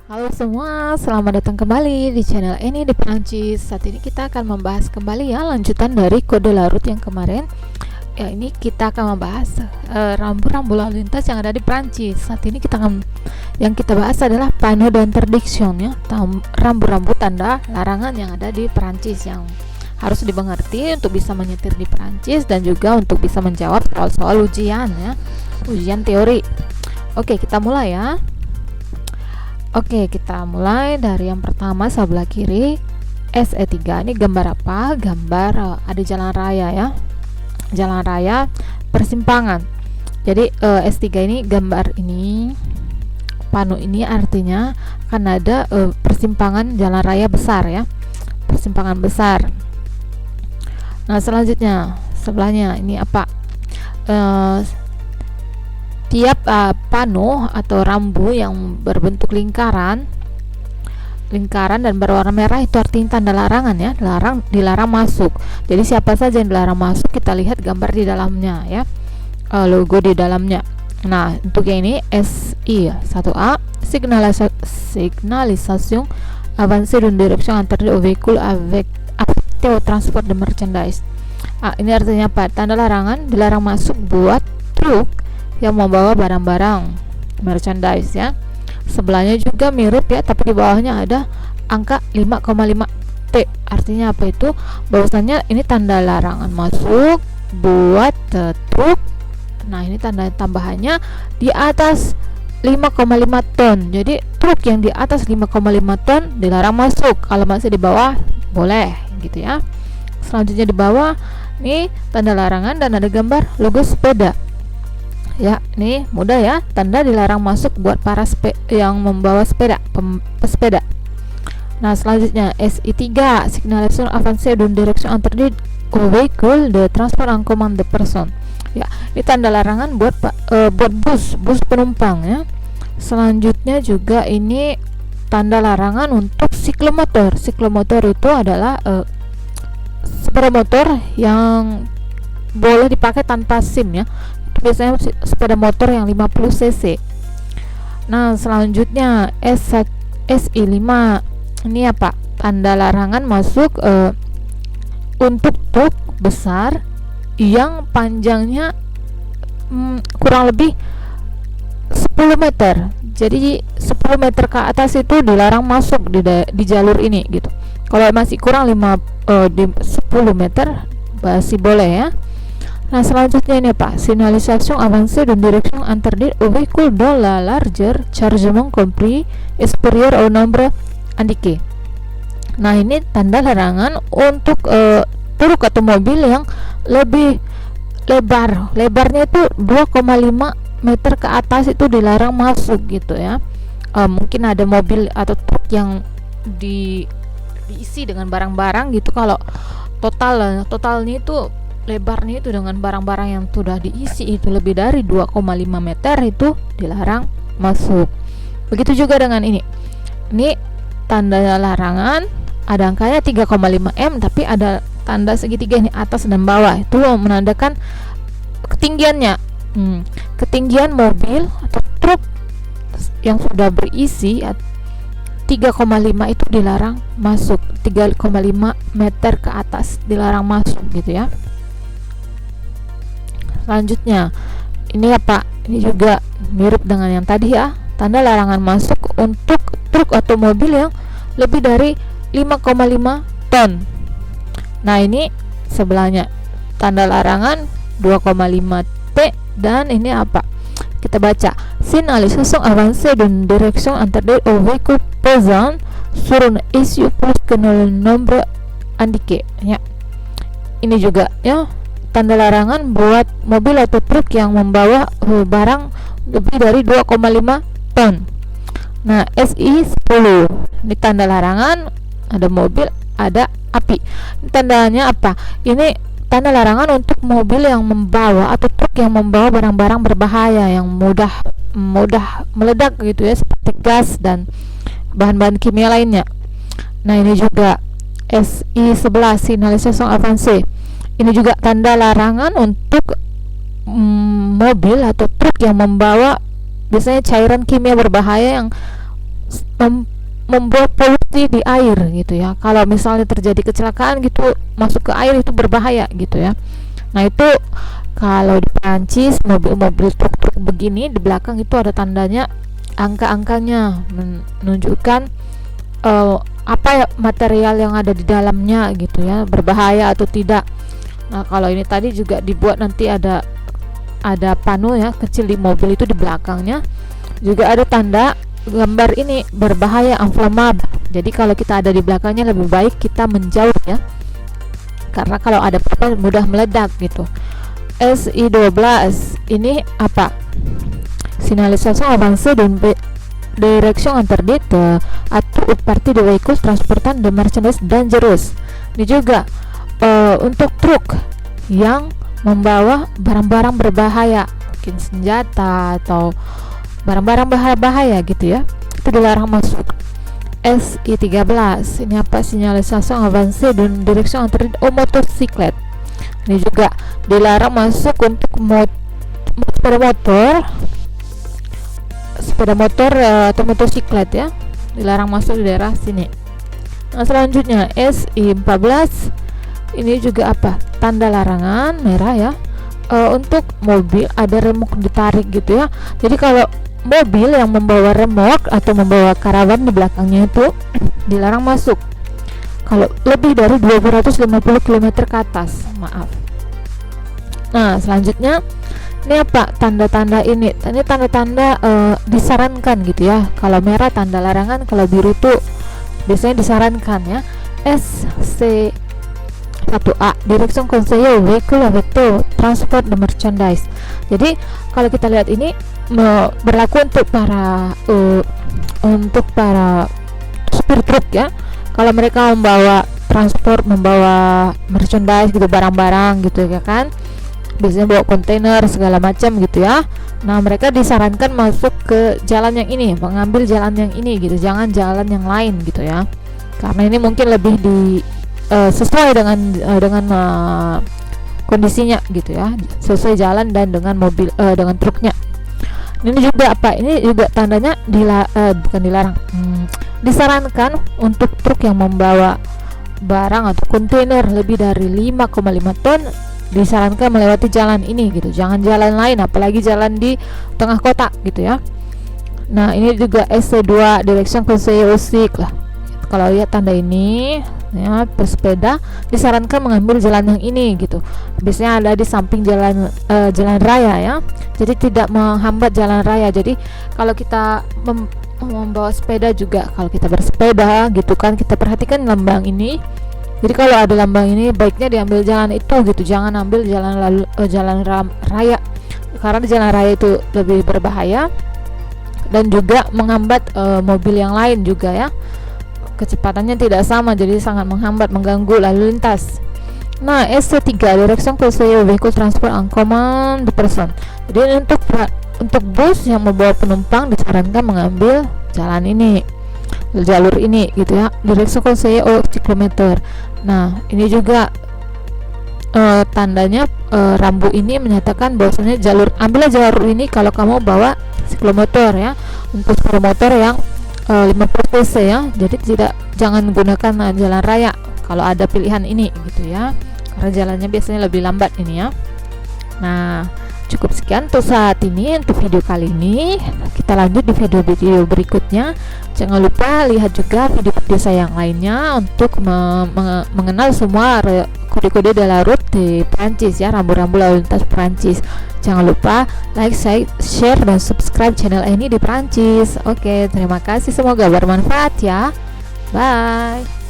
Halo semua, selamat datang kembali di channel ini di Perancis. Saat ini kita akan membahas kembali ya lanjutan dari kode larut yang kemarin. Ya, ini kita akan membahas rambu-rambu lalu lintas yang ada di Perancis. Saat ini yang kita bahas adalah panneau d'interdiction ya, rambu-rambu tanda larangan yang ada di Perancis yang harus dimengerti untuk bisa menyetir di Perancis dan juga untuk bisa menjawab soal-soal ujian ya, ujian teori. Oke, kita mulai ya. Oke, kita mulai dari yang pertama sebelah kiri. SE3 ini gambar apa? Gambar ada jalan raya ya. Jalan raya persimpangan. Jadi S3 ini gambar ini panu ini artinya akan ada persimpangan jalan raya besar ya. Persimpangan besar. Nah, selanjutnya sebelahnya ini apa? Tiap pano atau rambu yang berbentuk lingkaran dan berwarna merah itu artinya tanda larangan ya, dilarang masuk. Jadi siapa saja yang dilarang masuk kita lihat gambar di dalamnya ya, logo di dalamnya. Nah, untuk yang ini SI 1A signalisation avancée d'une direction interdite aux véhicules avec affecté au transport de merchandise. Ini artinya apa? Tanda larangan dilarang masuk buat truk yang membawa barang-barang merchandise ya. Sebelahnya juga mirip ya, tapi di bawahnya ada angka 5,5 T. Artinya apa itu? Bahwasanya ini tanda larangan masuk buat truk. Nah, ini tanda tambahannya di atas 5,5 ton. Jadi truk yang di atas 5,5 ton dilarang masuk. Kalau masih di bawah boleh gitu ya. Selanjutnya di bawah nih tanda larangan dan ada gambar logo sepeda. Ya, ini mudah ya, tanda dilarang masuk buat para yang membawa pesepeda. Nah, selanjutnya SI3 signalisation avancée d'une direction interdite aux véhicules de transport en commun de personnes. Ya, ini tanda larangan buat bus penumpang ya. Selanjutnya juga ini tanda larangan untuk siklomotor. Siklomotor itu adalah sepeda motor yang boleh dipakai tanpa SIM ya. Biasanya sepeda motor yang 50 cc. Nah, selanjutnya SI5 ini apa? Tanda larangan masuk untuk truk besar yang panjangnya kurang lebih 10 meter. Jadi 10 meter ke atas itu dilarang masuk di jalur ini gitu. Kalau masih kurang 10 meter masih boleh ya. Nah, selanjutnya ini apa? Signalisation avancée d'une direction interdite aux véhicules dont la largeur chargement compris est supérieur au nombre indiqué. Nah, ini tanda larangan untuk truk atau mobil yang lebih lebar. Lebarnya itu 2,5 meter ke atas itu dilarang masuk gitu ya. Mungkin ada mobil atau truk yang diisi dengan barang-barang gitu. Kalau totalnya itu lebarnya itu dengan barang-barang yang sudah diisi itu lebih dari 2,5 meter itu dilarang masuk. Begitu juga dengan ini tanda larangan ada angkanya 3,5 m tapi ada tanda segitiga ini atas dan bawah, itu menandakan ketinggiannya. Ketinggian mobil atau truk yang sudah berisi 3,5 itu dilarang masuk, 3,5 meter ke atas dilarang masuk gitu ya. Selanjutnya ini apa? Ini juga mirip dengan yang tadi ya, tanda larangan masuk untuk truk atau mobil yang lebih dari 5,5 ton. Nah, ini sebelahnya tanda larangan 2,5 T dan ini apa? Kita baca signalisation avancée d'une direction interdite aux véhicules pesant sur un essieu plus que le nombre indiqué ya. Ini juga ya, tanda larangan buat mobil atau truk yang membawa barang lebih dari 2,5 ton. Nah, SI 10 ini tanda larangan, ada mobil, ada api. Ini tandanya apa? Ini tanda larangan untuk mobil yang membawa atau truk yang membawa barang-barang berbahaya yang mudah meledak gitu ya, seperti gas dan bahan-bahan kimia lainnya. Nah, ini juga SI 11 signalisation avancée. Ini juga tanda larangan untuk mobil atau truk yang membawa biasanya cairan kimia berbahaya yang membuat polusi di air gitu ya. Kalau misalnya terjadi kecelakaan gitu masuk ke air itu berbahaya gitu ya. Nah itu kalau di Prancis mobil-mobil truk-truk begini di belakang itu ada tandanya, angka-angkanya menunjukkan apa ya material yang ada di dalamnya gitu ya, berbahaya atau tidak. Nah kalau ini tadi juga dibuat nanti ada panu ya kecil di mobil itu di belakangnya, juga ada tanda gambar ini berbahaya, inflammable. Jadi kalau kita ada di belakangnya lebih baik kita menjauh ya, karena kalau ada apa-apa mudah meledak gitu. SI12 ini apa? Signalisation avancée d'une direction interdite à toute partie de véhicule transportant de marchandises dangerous. Ini juga untuk truk yang membawa barang-barang berbahaya, mungkin senjata atau barang-barang bahaya gitu ya, itu dilarang masuk. SI13 ini apa? Signalisation avancée d'une direction interdite aux motocyclettes. Ini juga dilarang masuk untuk sepeda motor atau motosiklet ya, dilarang masuk di daerah sini. Nah selanjutnya SI14 ini juga apa? Tanda larangan merah ya, untuk mobil ada remok ditarik gitu ya. Jadi kalau mobil yang membawa remok atau membawa karavan di belakangnya itu dilarang masuk kalau lebih dari 250 km ke atas, maaf. Nah selanjutnya ini apa? Tanda-tanda ini tanda-tanda disarankan gitu ya. Kalau merah tanda larangan, kalau biru tuh biasanya disarankan ya. SC1A Direction Conseil au Véhicule avec Transport de Merchandise. Jadi kalau kita lihat ini berlaku untuk para supir truk ya. Kalau mereka membawa merchandise gitu, barang-barang gitu ya kan, biasanya bawa kontainer segala macam gitu ya. Nah mereka disarankan masuk ke jalan yang ini, mengambil jalan yang ini gitu, jangan jalan yang lain gitu ya, karena ini mungkin lebih sesuai dengan kondisinya gitu ya, sesuai jalan dan dengan mobil dengan truknya. Ini juga apa? Ini juga tandanya bukan dilarang, disarankan untuk truk yang membawa barang atau kontainer lebih dari 5,5 ton disarankan melewati jalan ini gitu, jangan jalan lain, apalagi jalan di tengah kota gitu ya. Nah ini juga SC2 Direction Conseil au Cycle. Kalau lihat tanda ini ya, pesepeda disarankan mengambil jalan yang ini gitu, biasanya ada di samping jalan raya ya, jadi tidak menghambat jalan raya. Jadi kalau kita membawa sepeda juga, kalau kita bersepeda gitu kan, kita perhatikan lambang ini. Jadi kalau ada lambang ini baiknya diambil jalan itu gitu, jangan ambil jalan raya, karena di jalan raya itu lebih berbahaya dan juga menghambat mobil yang lain juga ya. Kecepatannya tidak sama, jadi sangat menghambat, mengganggu lalu lintas. Nah SC3 Direction Conseil au Véhicule Transport en Commun de Personnes. Jadi untuk bus yang membawa penumpang disarankan mengambil jalan ini, jalur ini gitu ya, Direction Conseil au Cyclomètre. Nah ini juga tandanya rambu ini menyatakan bahwasanya ambillah jalur ini kalau kamu bawa siklomotor ya, untuk motor yang 50 cc ya. Jadi jangan gunakan jalan raya kalau ada pilihan ini gitu ya, karena jalannya biasanya lebih lambat ini ya. Nah cukup sekian untuk saat ini, untuk video kali ini. Kita lanjut di video-video berikutnya. Jangan lupa lihat juga video-video saya yang lainnya untuk mengenal semua kode-kode de la route di Prancis ya, rambu-rambu lalu lintas Prancis. Jangan lupa like, share, dan subscribe channel ini di Prancis. Oke, terima kasih, semoga bermanfaat ya. Bye.